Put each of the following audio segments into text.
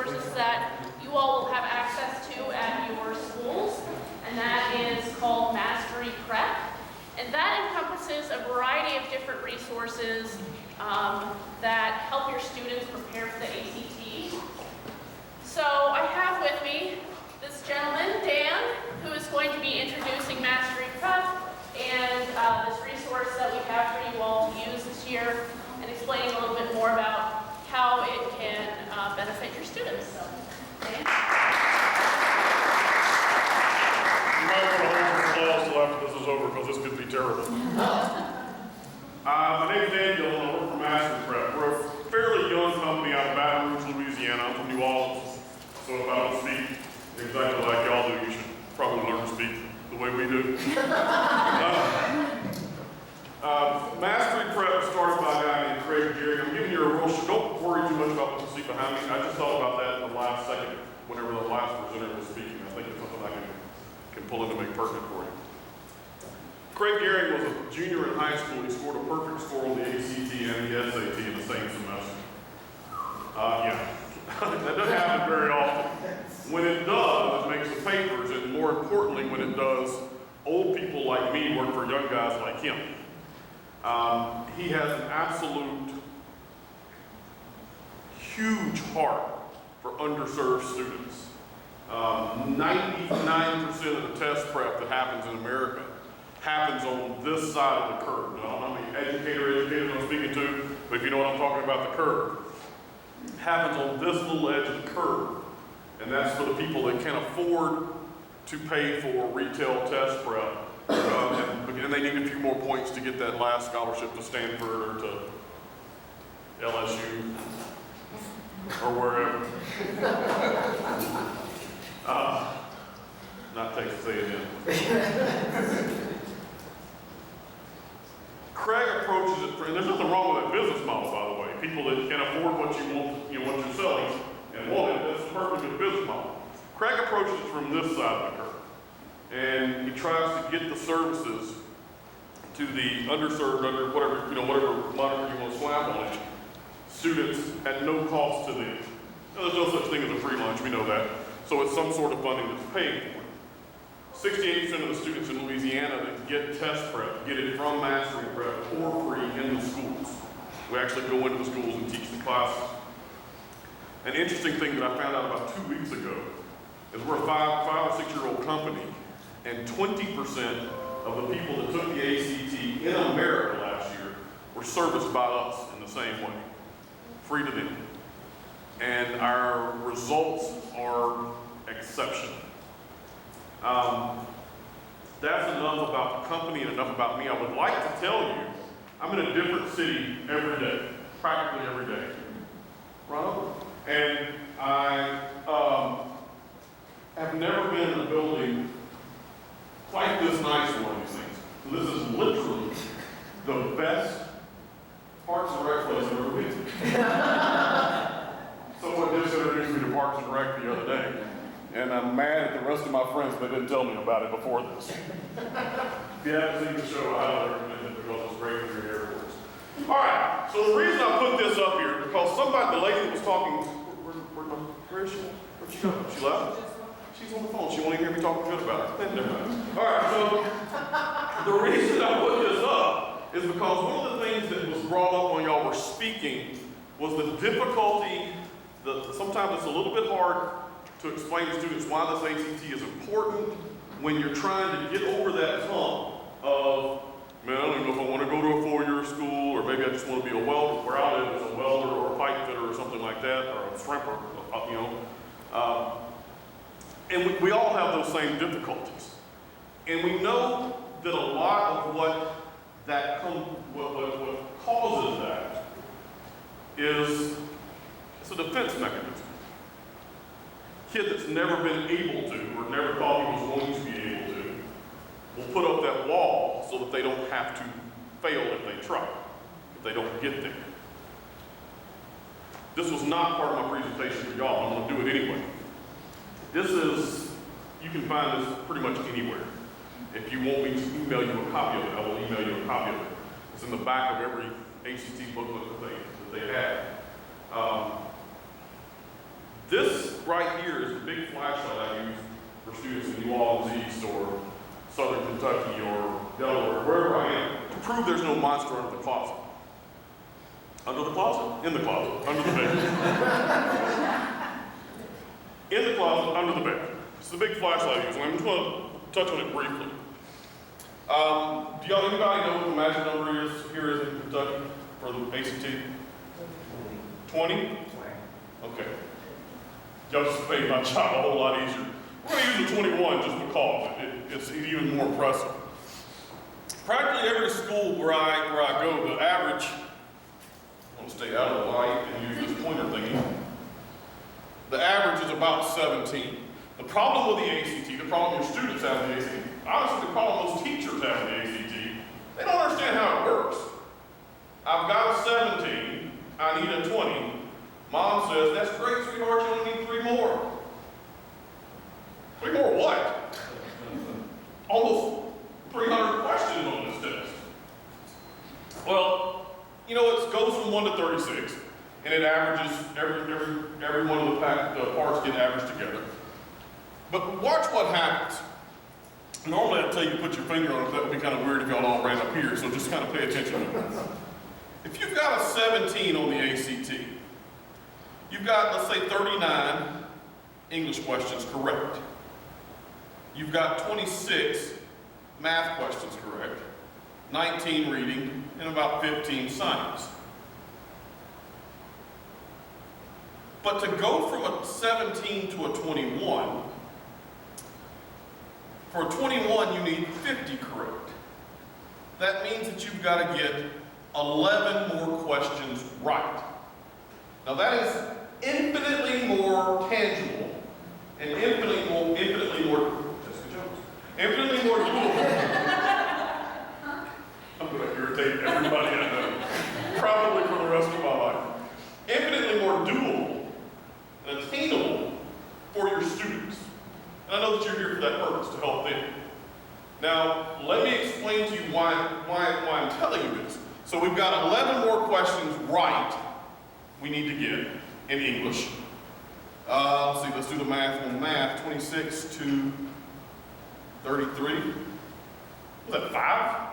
resources that you all will have access to at your schools, and that is called Mastery Prep. And that encompasses a variety of different resources that help your students prepare for the ACT. So I have with me this gentleman, Dan, who is going to be introducing Mastery Prep and this resource that we have for you all to use this year, and explaining a little bit more about how it can benefit your students. So, Dan? You might want to hold your applause till after this is over, because this could be terrible. My name is Dan Gillen. I work for Mastery Prep. We're a fairly young company out of Baton Rouge, Louisiana. I'm from New Orleans, so if I don't speak exactly like y'all do, you should probably learn to speak the way we do. Mastery Prep started by a guy named Craig Geary. I'm giving you a real don't worry too much about what you see behind me. I just thought about that in the last second, whenever the last presenter was speaking. I think it's something I can pull in to make pertinent for you. Craig Geary was a junior in high school. He scored a perfect score on the ACT and the SAT in the same semester. That doesn't happen very often. When it does, it makes the papers, and more importantly, when it does, old people like me work for young guys like him. He has an absolute huge heart for underserved students. 99% of the test prep that happens in America happens on this side of the curve. Now, I don't know how many educators I'm speaking to, but if you know what I'm talking about, the curve. It happens on this little edge of the curve. And that's for the people that can't afford to pay for retail test prep. And they need a few more points to get that last scholarship to Stanford or to LSU or wherever. Not Texas A&M. Craig approaches it, and there's nothing wrong with that business model, by the way. People that can afford what you want, what you're selling and want it, that's a perfectly good business model. Craig approaches it from this side of the curve, and he tries to get the services to the underserved, whatever moniker you want to slap on it, students at no cost to them. Now, there's no such thing as a free lunch, we know that. So it's some sort of funding that's paying for it. 68% of the students in Louisiana that get test prep get it from Mastery Prep for free in the schools. We actually go into the schools and teach the classes. An interesting thing that I found out about 2 weeks ago is we're a 5 or 6-year-old company, and 20% of the people that took the ACT in America last year were serviced by us in the same way, free to them. And our results are exceptional. That's enough about the company and enough about me. I would like to tell you, I'm in a different city every day, practically every day. Ronald? And I have never been in a building quite this nice one of these things. This is literally the best Parks and Rec place I've ever been to. Someone just introduced me to Parks and Rec the other day, and I'm mad at the rest of my friends that didn't tell me about it before this. If you haven't seen the show, I highly recommend it because it's great for your airports. All right, so the reason I put this up here is because the lady that was talking, where is she? Where'd she go? She left? She's on the phone. She won't even hear me talking good about her. Never mind. All right, so the reason I put this up is because one of the things that was brought up when y'all were speaking was the difficulty, sometimes it's a little bit hard to explain to students why this ACT is important when you're trying to get over that hump of, man, I don't even know if I want to go to a 4-year school, or maybe I just want to be a welder. Where I live is a welder or a pipe fitter or something like that, or a shrimper, and we all have those same difficulties. And we know that a lot of what causes that is it's a defense mechanism. Kid that's never been able to, or never thought he was going to be able to, will put up that wall so that they don't have to fail if they try, if they don't get there. This was not part of my presentation for y'all. I'm going to do it anyway. This is, you can find this pretty much anywhere. If you want me to email you a copy of it, I will email you a copy of it. It's in the back of every ACT booklet that they have. This students in New Orleans East or Southern Kentucky or Delaware, wherever I am, to prove there's no monster under the closet. Under the closet? In the closet. Under the bed. In the closet, under the bed. It's the big flashlight I use, and I'm just going to touch on it briefly. Do y'all, anybody know what the magic number is here is in Kentucky for the ACT? 20? Okay. Y'all just made my job a whole lot easier. We're going to use the 21 just because it's even more impressive. Practically every school where I go, the average, I'm going to stay out of the light and use this pointer thingy. The average is about 17. The problem with the ACT, the problem your students have with the ACT, honestly the problem most teachers have with the ACT, they don't understand how it works. I've got a 17, I need a 20. Mom says, that's great, sweetheart, you only need 3 more. 3 more what? Almost 300 questions on this test. Well, you know, it goes from 1 to 36, and it averages, every one of the parts get averaged together. But watch what happens. Normally I'd tell you to put your finger on it, that would be kind of weird if y'all all ran up here, so just kind of pay attention to it. If you've got a 17 on the ACT, you've got, let's say, 39 English questions correct. You've got 26 math questions correct, 19 reading, and about 15 science. But to go from a 17 to a 21, for a 21 you need 50 correct. That means that you've got to get 11 more questions right. Now that is infinitely more tangible and infinitely more Jessica Jones, infinitely more doable. I'm going to irritate everybody I know, probably for the rest of my life. Infinitely more doable and attainable for your students. And I know that you're here for that purpose, to help them. Now, let me explain to you why I'm telling you this. So we've got 11 more questions right we need to get in English. Let's see, let's do the math on math. 26 to 33. Was that 5?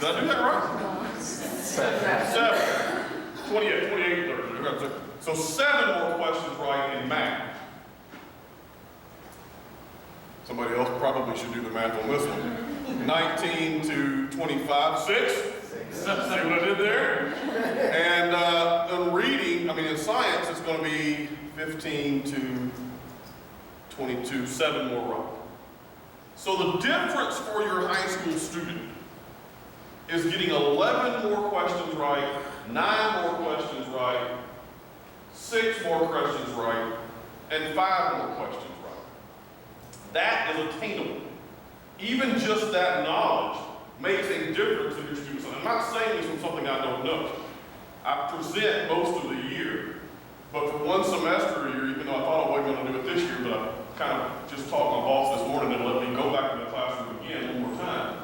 Did I do that right? 7. 28, 30. So 7 more questions right in math. Somebody else probably should do the math on this one. 19 to 25, 6. See what I did there? And in reading, in science, it's going to be 15 to 22, 7 more right. So the difference for your high school student is getting 11 more questions right, 9 more questions right, 6 more questions right, and 5 more questions right. That is attainable. Even just that knowledge makes a difference in your students. And I'm not saying this from something I don't know. I present most of the year, but for one semester a year, even though I thought I wasn't going to do it this year, but I kind of just talked to my boss this morning and let me go back to the classroom again one more time.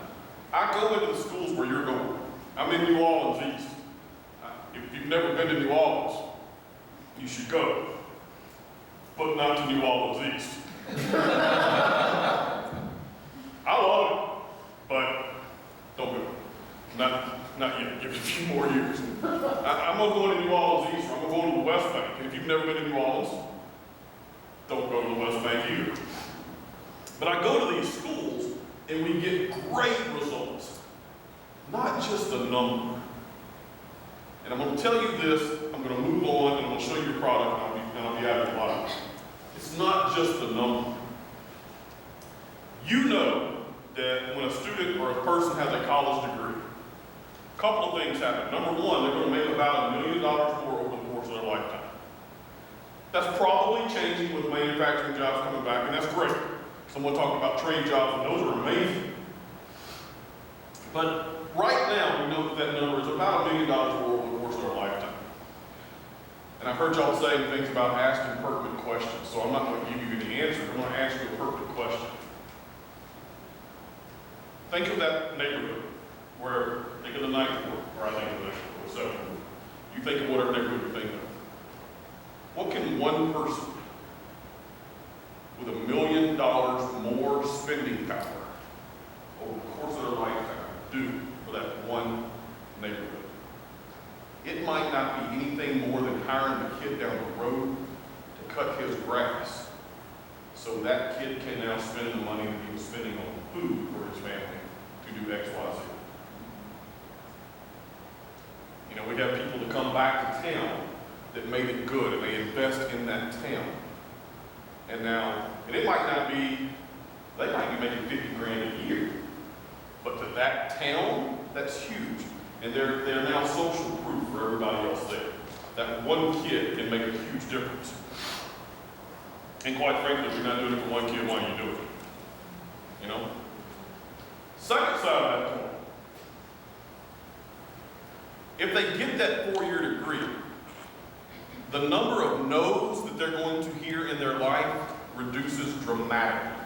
I go into the schools where you're going. I'm in New Orleans East. If you've never been to New Orleans, you should go, but not to New Orleans East. I love it, but don't go. Not yet. Give it a few more years. I'm going to go into New Orleans East, or I'm going to go to the West Bank. And if you've never been to New Orleans, don't go to the West Bank either. But I go to these schools, and we get great results. Not just a number. And I'm going to tell you this, I'm going to move on, and I'm going to show you your product, and I'll be out of your life. It's not just the number. You know that when a student or a person has a college degree, a couple of things happen. Number one, they're going to make about $1 million more over the course of their lifetime. That's probably changing with manufacturing jobs coming back, and that's great. Someone talked about trade jobs, and those are amazing. But right now, we know that number is about $1 million more over the course of their lifetime. And I've heard y'all saying things about asking pertinent questions, so I'm not going to give you any answers. I'm going to ask you a pertinent question. Think of that neighborhood, think of the ninth ward, or I think of the next ward, or seventh ward. You think of whatever neighborhood you think of. What can one person with $1 more spending power over the course of their lifetime due for that one neighborhood. It might not be anything more than hiring the kid down the road to cut his grass so that kid can now spend the money that he was spending on food for his family to do X, Y, Z. You know, we have people that come back to town that made it good and they invest in that town. And now, and it might not be, they might be making 50 grand a year, but to that town, that's huge. And they're now social proof for everybody else there. That one kid can make a huge difference. And quite frankly, if you're not doing it for one kid, why are you doing it? You know? Second side of that coin. If they get that 4-year degree, the number of no's that they're going to hear in their life reduces dramatically.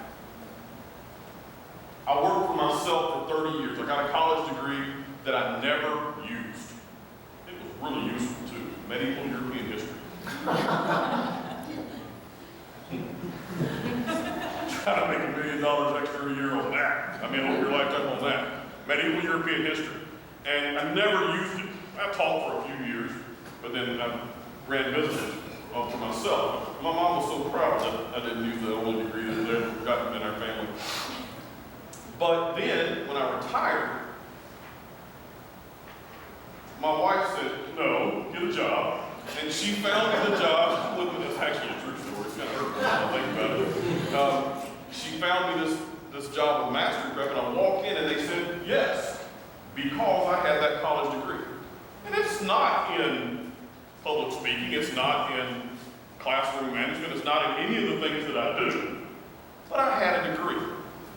I worked for myself for 30 years. I got a college degree that I never used. It was really useful too. Medieval European history. Try to make $1 million extra a year on that. I mean, over your lifetime on that. Medieval European history. And I never used it. I taught for a few years, but then I ran business for myself. My mom was so proud that I didn't use the only degree that they'd ever gotten in our family. But then, when I retired, my wife said, no, get a job. And she found me the job, it's actually a true story, it's kind of hurtful when I think about it. She found me this job with Mastery Prep, and I walked in and they said, yes, because I had that college degree. And it's not in public speaking, it's not in classroom management, it's not in any of the things that I do, but I had a degree.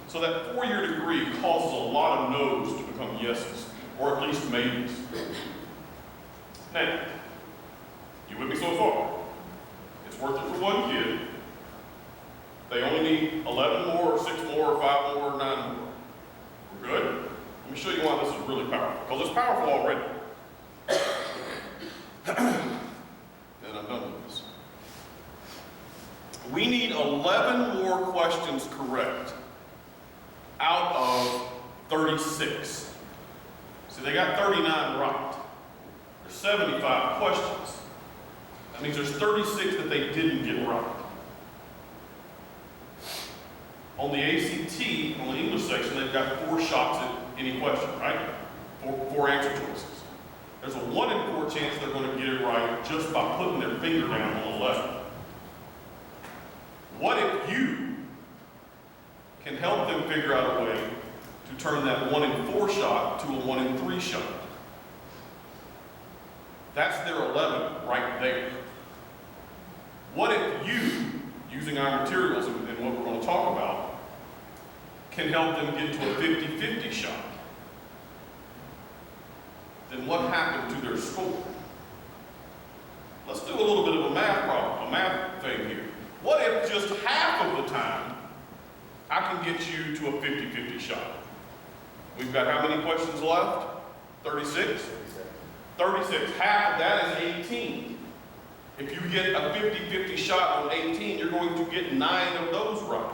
So that 4-year degree causes a lot of no's to become yeses, or at least maybes. Now, you with me so far? It's worth it for one kid. They only need 11 more, or 6 more, or 5 more, or 9 more. We're good? Let me show you why this is really powerful, because it's powerful already. And I'm done with this. We need 11 more questions correct out of 36. See, they got 39 right. There's 75 questions. That means there's 36 that they didn't get right. On the ACT, on the English section, they've got 4 shots at any question, right? 4 answer choices. There's a 1 in 4 chance they're going to get it right just by putting their finger down on the left. What if you can help them figure out a way to turn that 1 in 4 shot to a 1 in 3 shot? That's their 11 right there. What if you, using our materials and what we're going to talk about, can help them get to a 50-50 shot? Then what happened to their score? Let's do a little bit of a math problem, a math thing here. What if just half of the time I can get you to a 50-50 shot? We've got how many questions left? 36? 36. Half of that is 18. If you get a 50-50 shot on 18, you're going to get 9 of those right.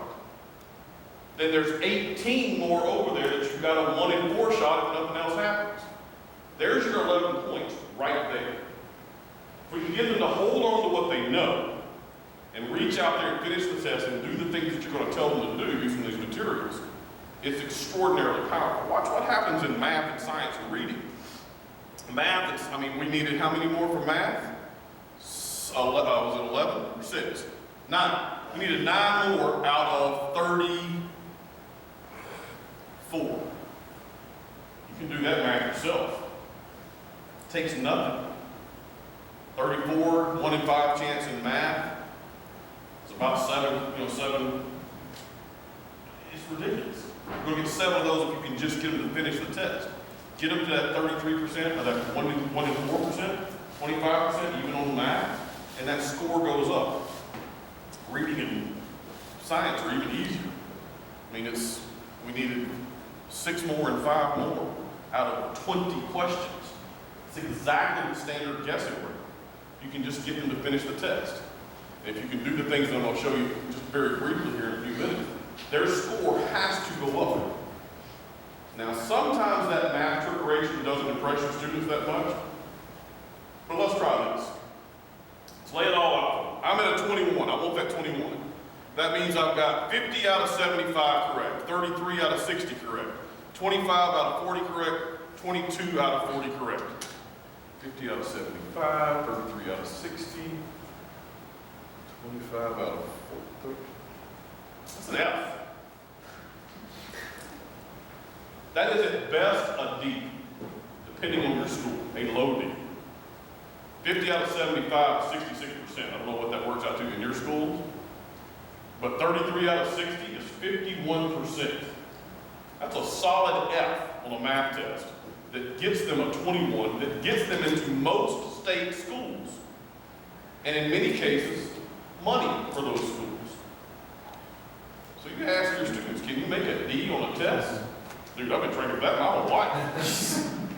Then there's 18 more over there that you've got a 1 in 4 shot if nothing else happens. There's your 11 points right there. If we can get them to hold on to what they know and reach out there and finish the test and do the things that you're going to tell them to do using these materials, it's extraordinarily powerful. Watch what happens in math and science and reading. Math, we needed how many more for math? Was it 11 or 6? 9. We needed 9 more out of 34. You can do that math yourself. It takes nothing. 34, 1 in 5 chance in math. It's about 7. It's ridiculous. You're going to get 7 of those if you can just get them to finish the test. Get them to that 33%, or that 1 in 4%, 25%, even on math, and that score goes up. Reading and science are even easier. We needed 6 more and 5 more out of 20 questions. It's exactly the standard guessing rate. You can just get them to finish the test. And if you can do the things that I'm going to show you just very briefly here in a few minutes, their score has to go up. Now, sometimes that math preparation doesn't impress your students that much, but let's try this. Let's lay it all out. I'm at a 21. I want that 21. That means I've got 50 out of 75 correct, 33 out of 60 correct, 25 out of 40 correct, 22 out of 40 correct. 50 out of 75, 33 out of 60, 25 out of 40. That's an F. That is at best a D, depending on your school, a low D. 50 out of 75 is 66%. I don't know what that works out to in your schools, but 33 out of 60 is 51%. That's a solid F on a math test that gets them a 21, that gets them into most state schools. And in many cases, money for those schools. So you ask your students, can you make a D on a test? Dude, I've been training for that my whole life.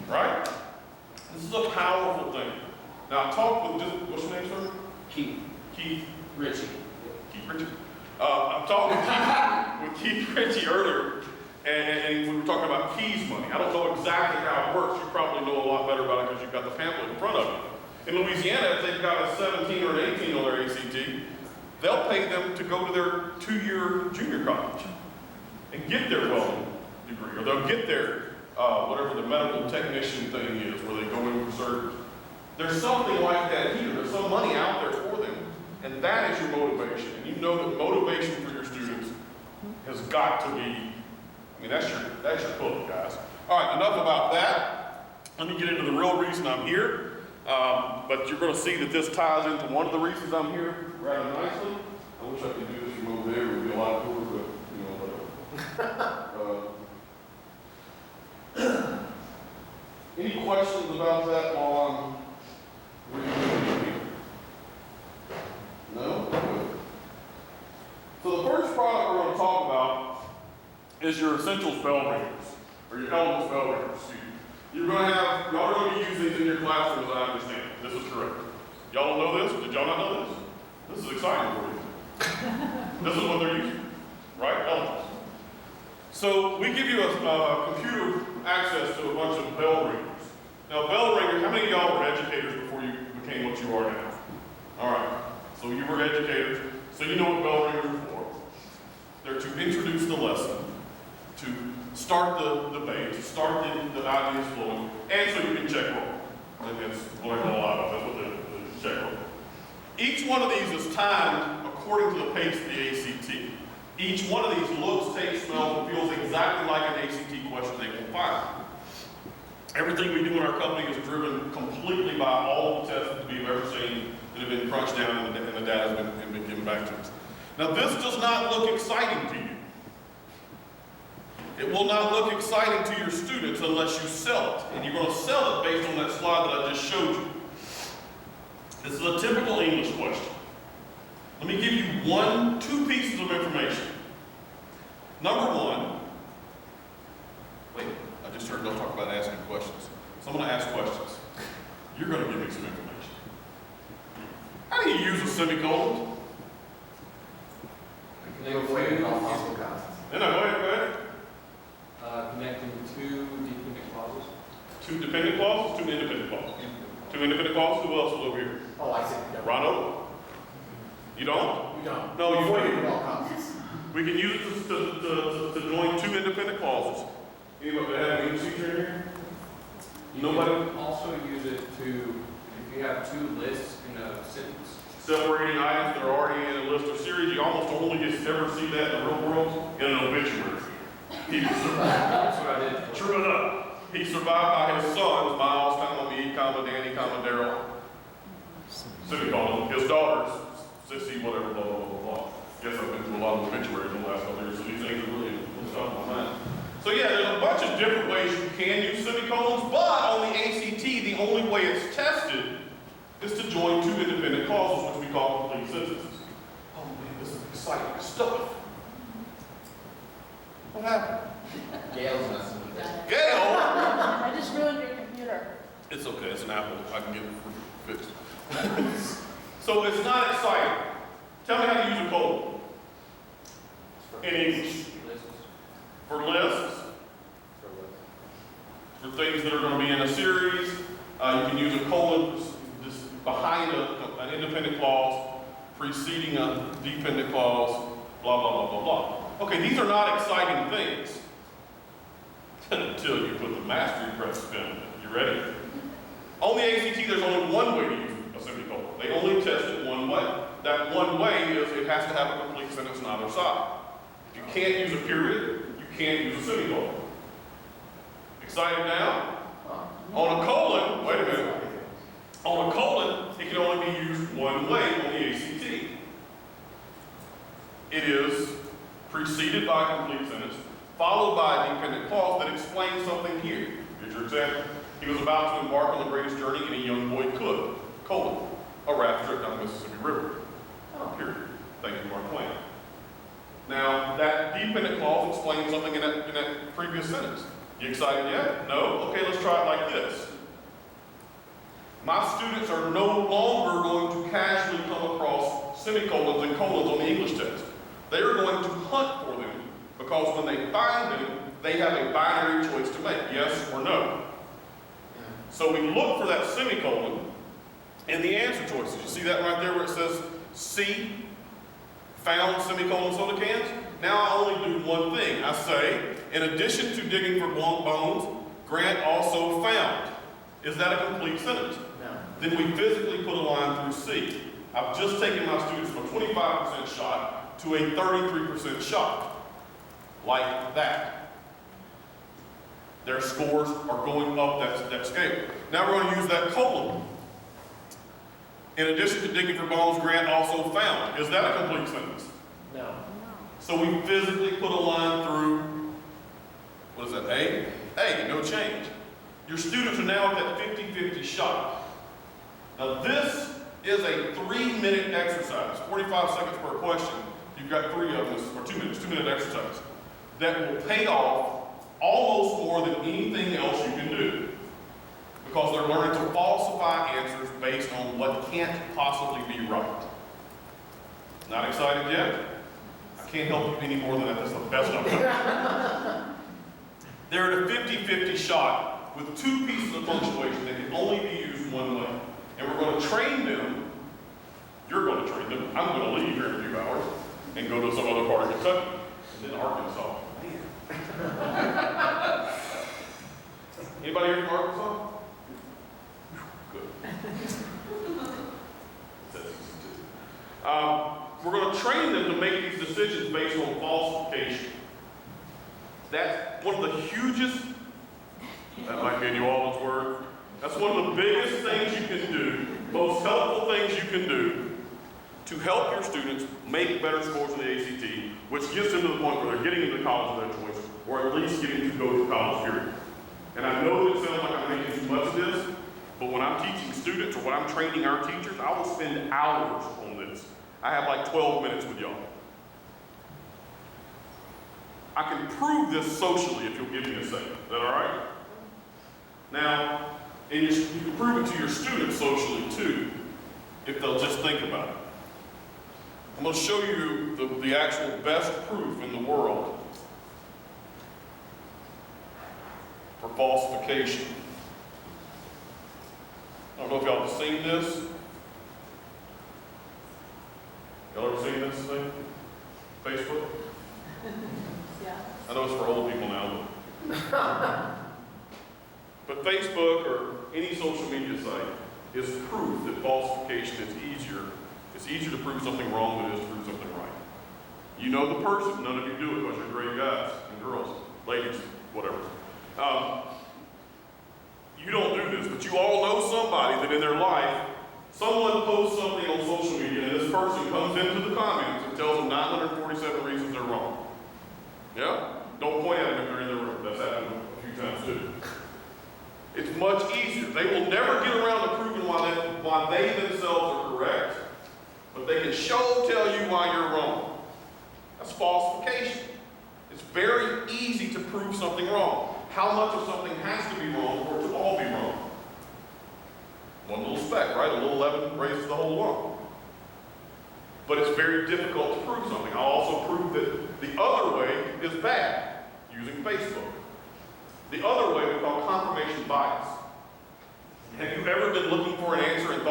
Right? This is a powerful thing. Now I talked with, what's your name, sir? Keith Ritchie. Keith Ritchie. I'm talking with Keith Ritchie earlier, and we were talking about keys money. I don't know exactly how it works. You probably know a lot better about it because you've got the pamphlet in front of you. In Louisiana, if they've got a 17 or an 18 on their ACT, they'll pay them to go to their 2-year junior college and get their welding degree, or they'll get their, whatever the medical technician thing is, where they go in for surgery. There's something like that here. There's some money out there for them, and that is your motivation. And you know that motivation for your students has got to be, I mean, that's your hook, guys. All right, enough about that. Let me get into the real reason I'm here. But you're going to see that this ties into one of the reasons I'm here rather nicely. I wish I could do this from over there. It would be a lot cooler, but, any questions about that while I'm reading here? No? Good. So the first product we're going to talk about is your essentials bell ringers, or your elements bell ringers. Y'all are going to be using these in your classroom, as I understand. This is correct. Y'all don't know this? Did y'all not know this? This is exciting for you. This is what they're using, right? Elements. So we give you a computer access to a bunch of bell ringers. Now, bell ringers, how many of y'all were educators before you became what you are now? All right. So you were educators, so you know what bell ringers are for. They're to introduce the lesson, to start the debate, to start the ideas flowing, and so you can check roll. And that's what I call a lot of, that's what the check roll. Each one of these is timed according to the pace of the ACT. Each one of these looks, tastes, smells, and feels exactly like an ACT question they will find. Everything we do in our company is driven completely by all the tests that we've ever seen that have been crunched down and the data has been given back to us. Now, this does not look exciting to you. It will not look exciting to your students unless you sell it. And you're going to sell it based on that slide that I just showed you. This is a typical English question. Let me give you two pieces of information. Number one, wait, I just heard y'all talk about asking questions. So I'm going to ask questions. You're going to give me some information. How do you use a semicolon? Connect two possible concepts. Go ahead. Connecting two dependent clauses. Two dependent clauses, two independent clauses. Two independent clauses, who else is over here? Oh, I see. Ronald? You don't? We don't. No, you Avoiding don't. all concepts. We can use it to join two independent clauses. Anybody have an English teacher in here? Nobody? You can also use it to, if you have two lists in a sentence. Separating items that are already in a list or series, you almost only ever see that in the real world in an obituary. That's what I did. True enough. He survived by his sons, Miles, me, Danny, Daryl. Semicolon. His daughters, Sissy, whatever, blah, blah, blah, blah. Guess I've been through a lot of obituaries in the last couple of years, so these things are really on my mind. So yeah, there's a bunch of different ways you can use semicolons, but on the ACT, the only way it's tested is to join two independent clauses, which we call complete sentences. Oh man, this is exciting stuff. What happened? Gail's messing with that. Gail! I just ruined your computer. It's okay, it's an Apple. I can get it fixed. So it's not exciting. Tell me how to use a colon. in English. For lists, for things that are going to be in a series, you can use a colon just behind an independent clause, preceding a dependent clause, blah, blah, blah, blah, blah. Okay, these are not exciting things until you put the mastery prep spin on it. You ready? On the ACT, there's only one way to use a semicolon. They only test it one way. That one way is it has to have a complete sentence on either side. If you can't use a period, you can't use a semicolon. Excited now? On a colon, wait a minute. On a colon, it can only be used one way on the ACT. It is preceded by a complete sentence, followed by a dependent clause that explains something here. Here's your example. He was about to embark on the greatest journey any young boy could, colon, a raft trip down the Mississippi River. Period. Thank you, Mark Twain. Now, that dependent clause explains something in that previous sentence. You excited yet? No? Okay, let's try it like this. My students are no longer going to casually come across semicolons and colons on the English test. They are going to hunt for them because when they find them, they have a binary choice to make, yes or no. So we look for that semicolon in the answer choices. You see that right there where it says C, found semicolon soda cans? Now I only do one thing. I say, in addition to digging for bones, Grant also found. Is that a complete sentence? No. Then we physically put a line through C. I've just taken my students from a 25% shot to a 33% shot. Like that. Their scores are going up that scale. Now we're going to use that colon. In addition to digging for bones, Grant also found. Is that a complete sentence? No. So we physically put a line through, what is that, A? A, no change. Your students are now at that 50-50 shot. Now this is a 3-minute exercise, 45 seconds per question. You've got 3 of them, or 2 minutes, 2-minute exercise. That will pay off almost more than anything else you can do. Because they're learning to falsify answers based on what can't possibly be right. Not excited yet? I can't help you any more than that. That's the best I've done. They're at a 50-50 shot with 2 pieces of punctuation that can only be used one way. And we're going to train them. You're going to train them. I'm going to leave here in a few hours and go to some other part of Kentucky and then Arkansas. Anybody here from Arkansas? Good. We're going to train them to make these decisions based on falsification. That's one of the hugest, that might be a New Orleans word, that's one of the biggest things you can do, most helpful things you can do to help your students make better scores in the ACT, which gets them to the point where they're getting into college of their choice, or at least getting to go to college, period. And I know that it sounds like I'm making too much of this, but when I'm teaching students or when I'm training our teachers, I will spend hours on this. I have like 12 minutes with y'all. I can prove this socially if you'll give me a second. Is that all right? Now, and you can prove it to your students socially too, if they'll just think about it. I'm going to show you the actual best proof in the world for falsification. I don't know if y'all have seen this. Y'all ever seen this thing? Facebook? Yeah. I know it's for old people now, but Facebook or any social media site is proof that falsification is easier. It's easier to prove something wrong than it is to prove something right. You know the person. None of you do it because you're great guys and girls, ladies, whatever. You don't do this, but you all know somebody that in their life, someone posts something on social media and this person comes into the comments and tells them 947 reasons they're wrong. Yeah? Don't point at them if they're in the room. That's happened a few times too. It's much easier. They will never get around to proving why they themselves are correct, but they can tell you why you're wrong. That's falsification. It's very easy to prove something wrong. How much of something has to be wrong for it to all be wrong? One little speck, right? A little leaven raises the whole lump. but it's very difficult to prove something. I'll also prove that the other way is bad, using Facebook. The other way we call confirmation bias. Have you ever been looking for an answer and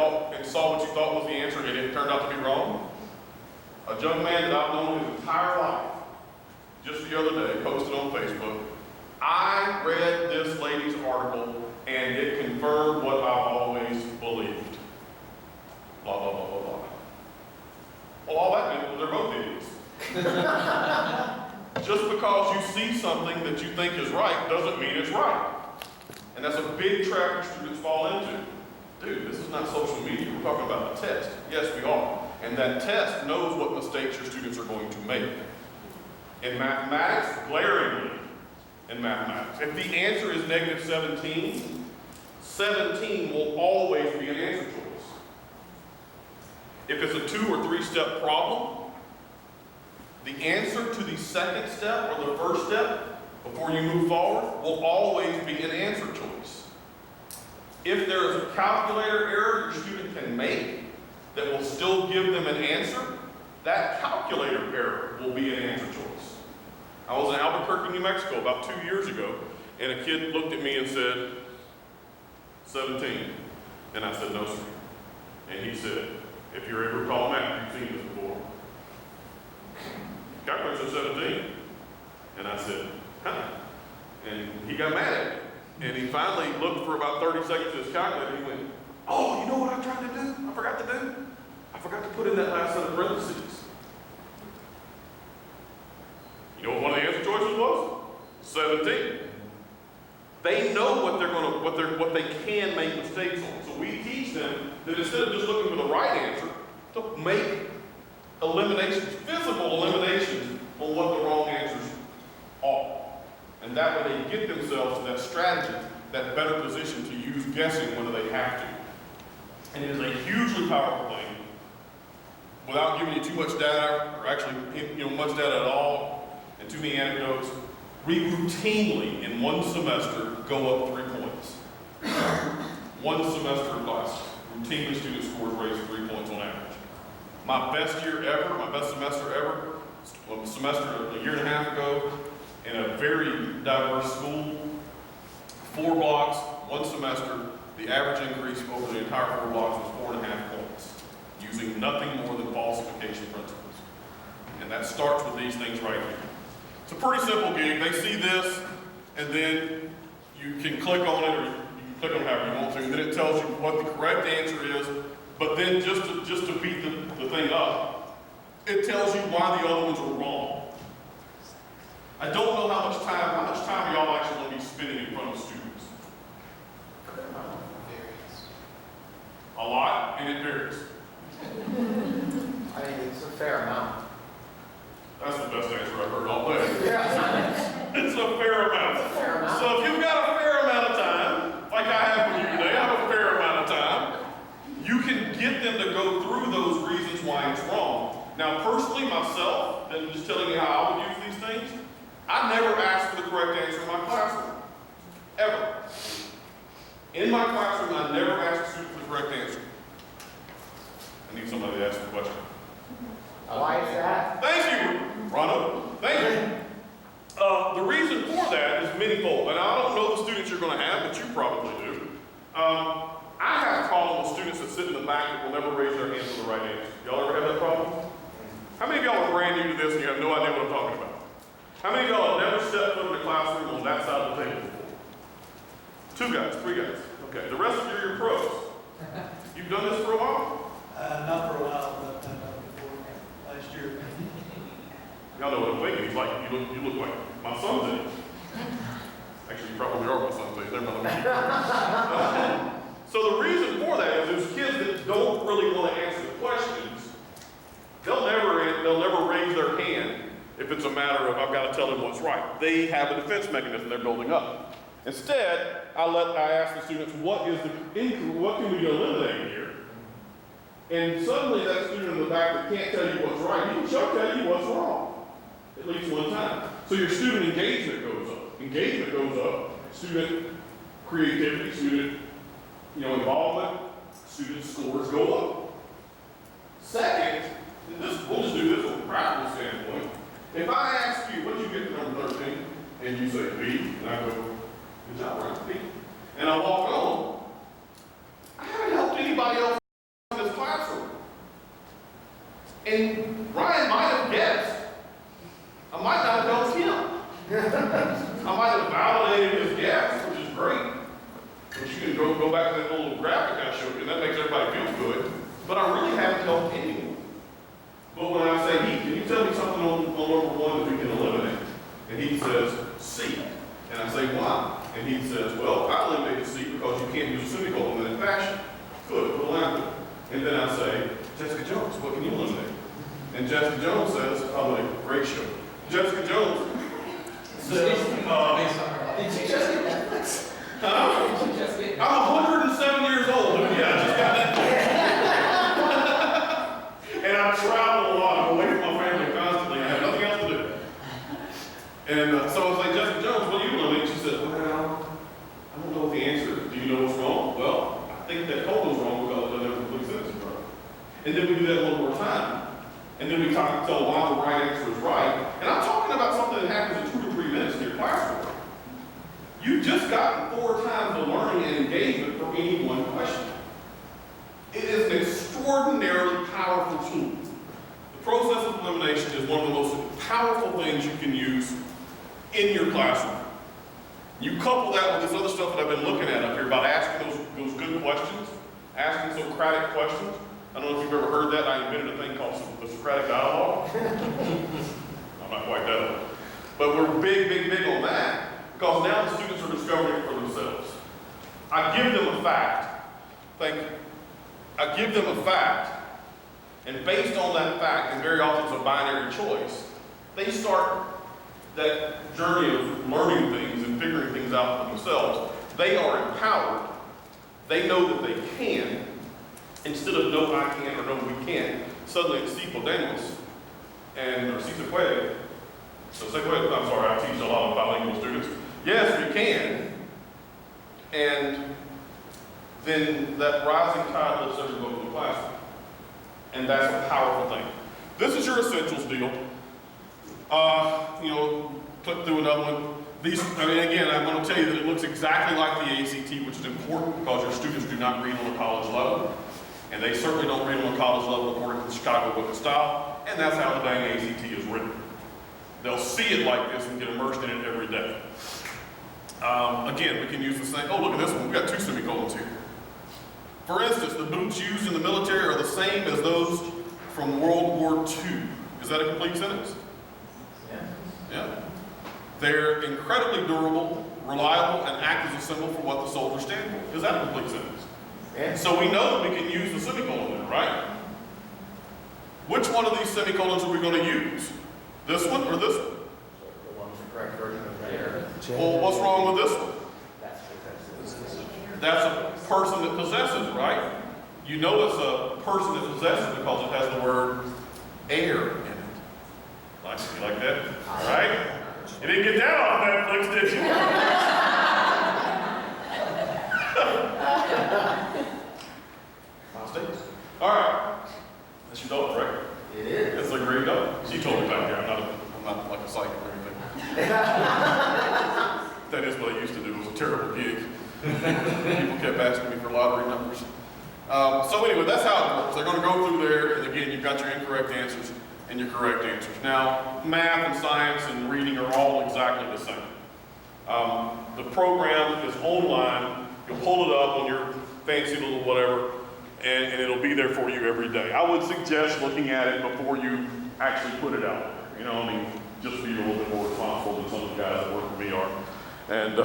saw what you thought was the answer and it turned out to be wrong? A young man that I've known his entire life, just the other day, posted on Facebook, I read this lady's article and it confirmed what I've always believed. Blah, blah, blah, blah, blah. Well, all that meant was they're both idiots. Just because you see something that you think is right doesn't mean it's right. And that's a big trap your students fall into. Dude, this is not social media. We're talking about a test. Yes, we are. And that test knows what mistakes your students are going to make. In mathematics, glaringly in mathematics, if the answer is negative 17, 17 will always be an answer choice. If it's a 2 or 3 step problem, the answer to the second step or the first step before you move forward will always be an answer choice. If there is a calculator error your student can make that will still give them an answer, that calculator error will be an answer choice. I was in Albuquerque, New Mexico about 2 years ago, and a kid looked at me and said, 17. And I said, no, sir. And he said, if you're ever called math, you've seen this before. Calculator said 17. And I said, huh? And he got mad at me. And he finally looked for about 30 seconds at his calculator and he went, oh, you know what I'm trying to do? I forgot to do? I forgot to put in that last set of parentheses. You know what one of the answer choices was? 17. They know what they can make mistakes on. So we teach them that instead of just looking for the right answer, to make eliminations, visible eliminations on what the wrong answers are. And that way they get themselves to that strategy, that better position to use guessing whether they have to. And it is a hugely powerful thing. Without giving you too much data, or actually much data at all, and too many anecdotes, we routinely in one semester go up 3 points. One semester of classes, routinely student scores raise 3 points on average. My best year ever, my best semester ever, a semester a year and a half ago, in a very diverse school, 4 blocks, one semester, the average increase over the entire 4 blocks was 4.5 points, using nothing more than falsification principles. And that starts with these things right here. It's a pretty simple gig. They see this, and then you can click on it, or you can click on it however you want to, and then it tells you what the correct answer is. But then just to beat the thing up, it tells you why the other ones were wrong. I don't know how much time y'all actually want to be spending in front of students. A lot, and it varies. I mean, it's a fair amount. That's the best answer I've heard all day. Yeah. It's a fair amount. It's a fair amount. So if you've got a fair amount of time, like I have with you today, I have a fair amount of time, you can get them to go through those reasons why it's wrong. Now, personally, myself, and just telling you how I would use these things, I never ask for the correct answer in my classroom. Ever. In my classroom, I never ask a student for the correct answer. I need somebody to ask the question. Why is that? Thank you, Ronald. Thank you. The reason for that is manyfold, and I don't know the students you're going to have, but you probably do. I have a problem with students that sit in the back that will never raise their hands for the right answer. Y'all ever have that problem? How many of y'all are brand new to this and you have no idea what I'm talking about? How many of y'all have never stepped foot in the classroom on that side of the table before? 2 guys, 3 guys. Okay, the rest of you are your pros. You've done this for a while? Not for a while, but before last year. Y'all know what I'm thinking. He's like, you look like my son did. Actually, you probably are my son's age. They're not. So the reason for that is there's kids that don't really want to answer the questions. They'll never raise their hand if it's a matter of I've got to tell them what's right. They have a defense mechanism they're building up. Instead, I ask the students, what can we eliminate here? And suddenly that student in the back that can't tell you what's right, he can tell you what's wrong, at least one time. So your student engagement goes up. Engagement goes up. Student creativity, student involvement, student scores go up. Second, we'll just do this from a practical standpoint. If I ask you, what did you get for number 13? And you say B, and I go, good job, Ryan, B. And I walk on, I haven't helped anybody else in this classroom. And Ryan might have guessed. I might not have helped him. I might have validated his guess, which is great. But you can go back to that little graphic I showed you, and that makes everybody feel good. But I really haven't helped anyone. But when I say, can you tell me something on number 1 that we can eliminate? And he says, C. And I say, why? And he says, well, I eliminated C because you can't use a semicolon in that fashion. Good, put a line through it. And then I say, Jessica Jones, what can you eliminate? And Jessica Jones says, oh, great show. Jessica Jones says, Did you just get Netflix? Did you just get I'm 107 years old. Yeah, I just got that. And I travel a lot. I'm away from my family constantly. I have nothing else to do. And so I was like, Jessica Jones, what do you eliminate? She said, well, I don't know what the answer is. Do you know what's wrong? Well, I think that colon's wrong because it doesn't have a complete sentence right. And then we do that one more time. And then we tell why the right answer is right. And I'm talking about something that happens in 2 to 3 minutes in your classroom. You've just gotten 4 times the learning and engagement for any one question. It is an extraordinarily powerful tool. The process of elimination is one of the most powerful things you can use in your classroom. You couple that with this other stuff that I've been looking at up here about asking those good questions, asking Socratic questions. I don't know if you've ever heard that. I invented a thing called the Socratic dialogue. I'm not quite that old. But we're big on that because now the students are discovering it for themselves. I give them a fact. Thank you. I give them a fact, and based on that fact, and very often it's a binary choice, they start that journey of learning things and figuring things out for themselves. They are empowered. They know that they can. Instead of no, I can't, or no, we can't, suddenly it's si podemos, or si se puede. So se puede, I'm sorry, I teach a lot of bilingual students. Yes, we can. And then that rising tide lifts every boat in the classroom. And that's a powerful thing. This is your essentials deal. Click through another one. Again, I'm going to tell you that it looks exactly like the ACT, which is important because your students do not read on a college level. And they certainly don't read on a college level according to the Chicago Book of Style. And that's how the dang ACT is written. They'll see it like this and get immersed in it every day. Again, we can use the same. Oh, look at this one. We've got 2 semicolons here. For instance, the boots used in the military are the same as those from World War II. Is that a complete sentence? Yeah. They're incredibly durable, reliable, and act as a symbol for what the soldiers stand for. Is that a complete sentence? Yeah. So we know that we can use the semicolon there, right? Which one of these semicolons are we going to use? This one or this one? The one's the correct version of there. Well, what's wrong with this one? That's because That's a person that possesses, right? You know it's a person that possesses because it has the word air in it. You like that? All right? You didn't get that off Netflix, did you? All right. That's your dog, right? it is. That's a great dog. She told me back there. I'm not like a psychic or anything. That is what I used to do. It was a terrible gig. People kept asking me for lottery numbers. So anyway, that's how it works. They're going to go through there, and again, you've got your incorrect answers and your correct answers. Now, math and science and reading are all exactly the same. The program is online. You'll pull it up on your fancy little whatever, and it'll be there for you every day. I would suggest looking at it before you actually put it out there. Just be a little bit more responsible than some of the guys that work for me are. And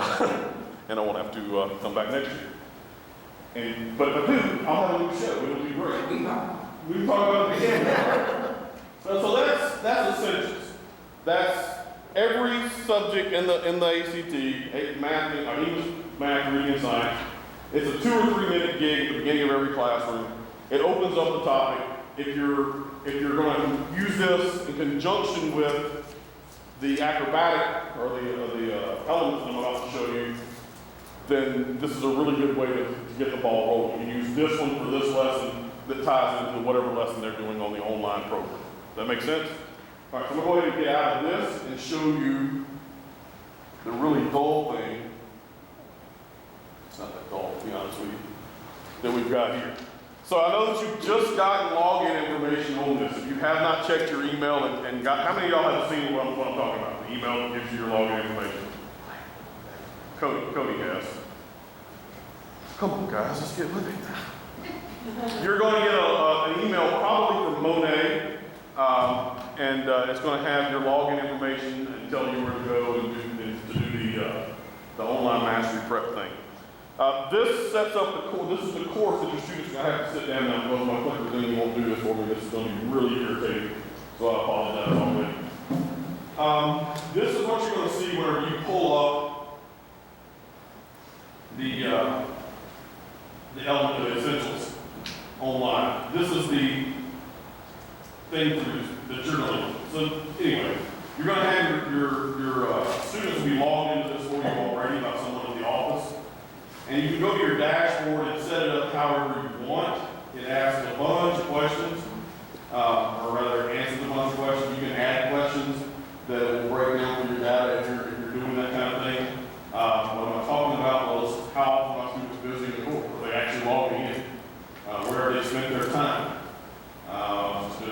I won't have to come back next year. But if I do, I'll have a new show. It'll be great. We can talk about it again. So that's essentials. That's every subject in the ACT, math, English, math, reading, and science. It's a 2 or 3 minute gig at the beginning of every classroom. It opens up the topic. If you're going to use this in conjunction with the acrobatic or the elements that I'm about to show you, then this is a really good way to get the ball rolling. You can use this one for this lesson, that ties into whatever lesson they're doing on the online program. Does that make sense? All right, so I'm going to go ahead and get out of this and show you the really dull thing. It's not that dull, to be honest with you, that we've got here. So I know that you've just gotten login information on this. If you have not checked your email and got, how many of y'all have seen what I'm talking about? The email that gives you your login information. Cody has. Come on, guys, let's get with it. You're going to get an email probably from Monet, and it's going to have your login information and tell you where to go and to do the online mastery prep thing. This sets up the course. This is the course that your students are going to have to sit down and close my clicker, then you won't do this for me. This is going to be really irritating, so I apologize already. This is what you're going to see whenever you pull up the element of essentials online. This is the thing that you're going to do. So anyway, you're going to have your students will be logged into this for you already by someone at the office. And you can go to your dashboard and set it up however you want. It asks a bunch of questions, or rather answers a bunch of questions. You can add questions that will break down for your data if you're doing that kind of thing. What I'm talking about was how often my students busy in the course. Are they actually logging in? Where they spend their time? So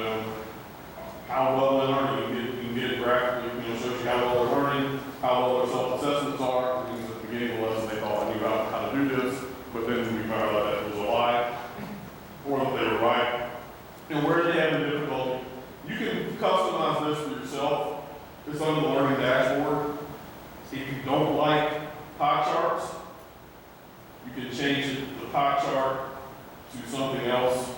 how well they're learning. You can get it graphically. It shows you how well they're learning, how well their self-assessments are. At the beginning of the lesson, they thought I knew how to do this, but then we found out that it was a lie, or that they were right. And where they have the difficulty, you can customize this for yourself. It's on the learning dashboard. If you don't like pie charts, you can change the pie chart to something else.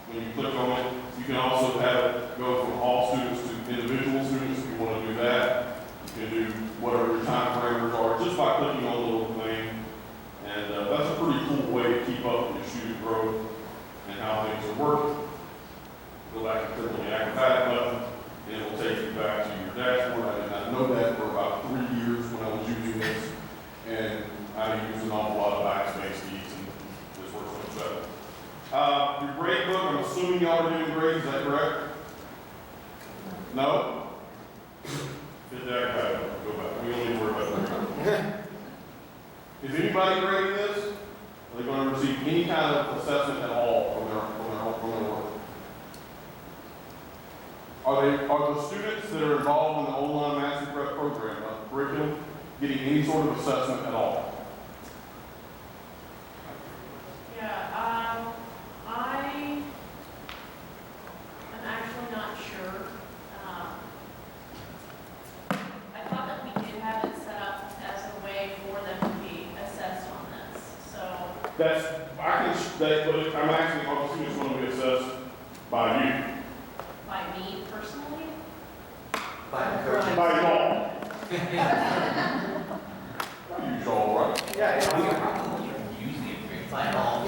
When you click on it, you can also have it go from all students to individual students if you want to do that. You can do whatever your time parameters are just by clicking on the little thing. And that's a pretty cool way to keep up with your student growth and how things are working. Go back and click on the acrobatic button, and it will take you back to your dashboard. I did not know that for about 3 years when I was using this. And I use an awful lot of backspace keys, and this works much better. Your grade book, I'm assuming y'all are doing grades, is that correct? No? Get the acrobatic button, go back. We don't need to worry about that. Is anybody grading this? Are they going to receive any kind of assessment at all from their work? Are the students that are involved in the online mastery prep program, curriculum, getting any sort of assessment at all? Yeah, I am actually not sure. I thought that we did have it set up as a way for them to be assessed on this, so. I'm asking are the students going to be assessed by you? By me personally? By the coach. By y'all? You y'all, right? Yeah, by all.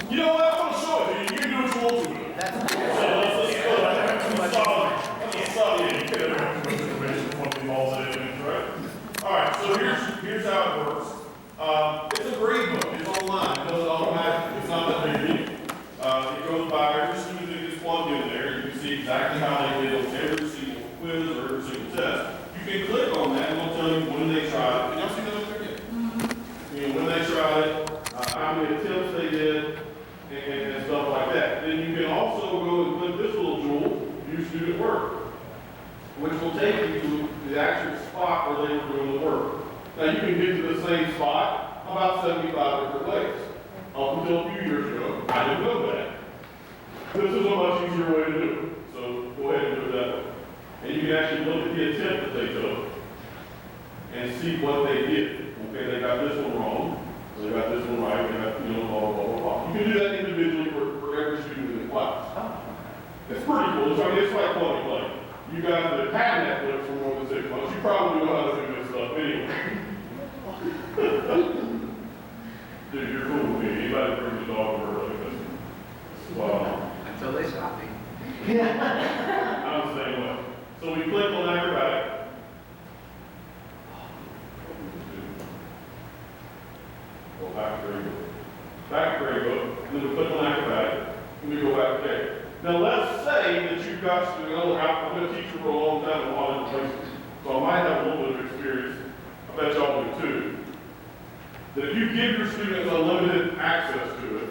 You know what? I'm going to show it to you. You can do what you want to with it. That's So let's go. That's solid. You can have information what the all said in, right? All right, so here's how it works. It's a grade book. It's online. It does it automatically. It's not that big a deal. It goes by every student that gets plugged in there. You can see exactly how they did on every single quiz or every single test. You can click on that and it'll tell you when they tried it. Can y'all see that up there yet? You know, when they tried it, how many attempts they did, and stuff like that. Then you can also go and click this little jewel, view student work, which will take you to the actual spot where they were doing the work. Now you can get to the same spot about 75 different ways. Up until a few years ago, I didn't know that. This is a much easier way to do it. So go ahead and do it that way. And you can actually look at the attempt that they took and see what they did. Okay, they got this one wrong. They got this one right. They got, blah, blah, blah, blah. You can do that individually for every student in the class. It's pretty cool. It's like plug and play. You guys that have had Netflix for more than 6 months, you probably know how to do this stuff anyway. Dude, you're cool with me. Anybody brings a dog over like this? Wow. Until they stop me. I'm the same way. So we click on acrobatic. Go back to grade book. Back to grade book. And then we click on Now let's say that you've got students, I've been a teacher for a long time in a lot of different places, so I might have a little bit of experience. I bet y'all do too. That if you give your students unlimited access to it,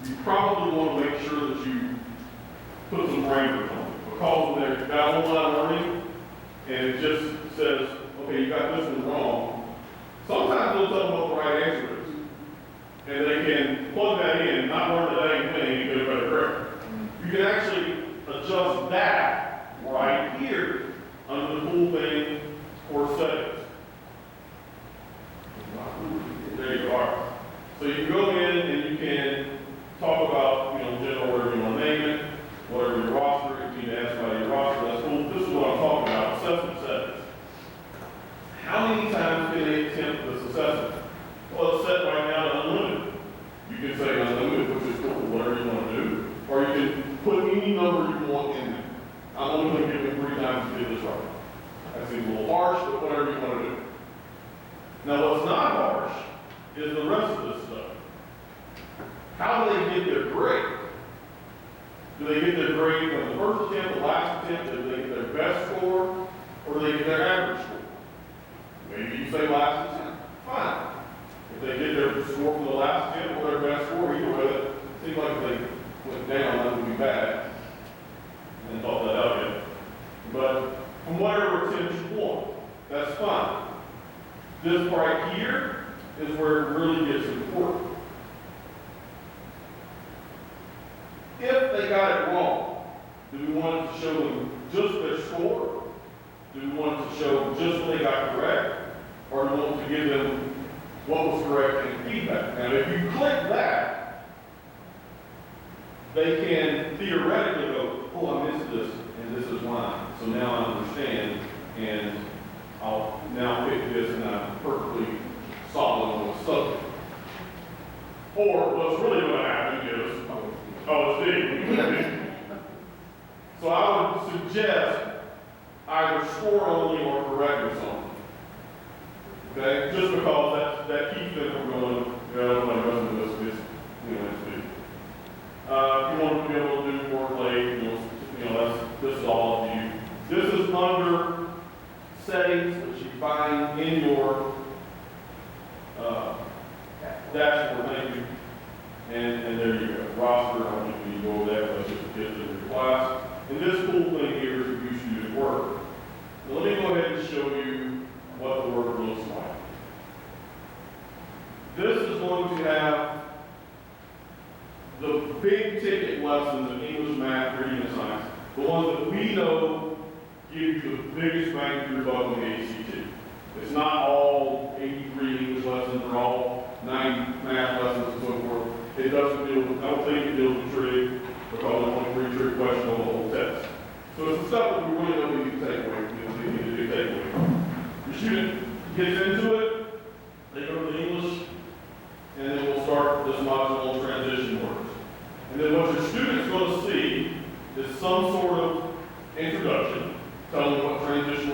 you probably want to make sure that you put some parameters on it. Because when they've got online learning, and it just says, okay, you got this one wrong, sometimes they'll tell them what the right answer is. And they can plug that in, not learn the dang thing, and get a better grade. You can actually adjust that right here under the cool thing for settings. There you are. So you can go in and you can talk about, general, whatever you want to name it, whatever your roster, if you need to ask about your roster, that's cool. This is what I'm talking about, assessment settings. How many times can they attempt this assessment? Well, it's set right now to unlimited. You can say unlimited, which is cool, whatever you want to do. Or you can put any number you want in there. I'm only going to give them 3 times to do this right. That seems a little harsh, but whatever you want to do. Now, what's not harsh is the rest of this stuff. How do they get their grade? Do they get their grade from the first attempt, the last attempt? Do they get their best score, or do they get their average score? Maybe you say last attempt. Fine. If they get their score from the last attempt or their best score, either way, it seems like if they went down, that would be bad. And thought that out yet. But from whatever attempt you want, that's fine. This right here is where it really gets important. If they got it wrong, do we want it to show them just their score? Do we want it to show just what they got correct? Or do we want to give them what was correct and feedback? Now, if you click that, they can theoretically go, oh, I missed this, and this is why. So now I understand, and I'll now pick this, and I'm perfectly solid on the subject. Or what's really going to happen is, oh, it's deep. So I would suggest either score only or correctness only. Okay? Just because that keeps them from going, everybody goes into this, it's deep. If you want to be able to do more play, this is all up to you. This is under settings, which you find in your dashboard. Thank you. And there you go. Roster, I don't think we need to go over that, but that's just a gift of your class. And this cool thing here is you should do work. Now let me go ahead and show you what the work looks like. This is going to have the big ticket lessons in English, math, reading, and science. The ones that we know give you the biggest bang for your buck on the ACT. It's not all 83 English lessons or all 90 math lessons and so forth. It doesn't deal with, I don't think it deals with trig, because there's only 3 trig questions on the whole test. So it's the stuff that we really don't need to take away. We need to do take away. Your student gets into it, they go to the English, and then we'll start this module on transition words. And then what your student's going to see is some sort of introduction, telling them what transition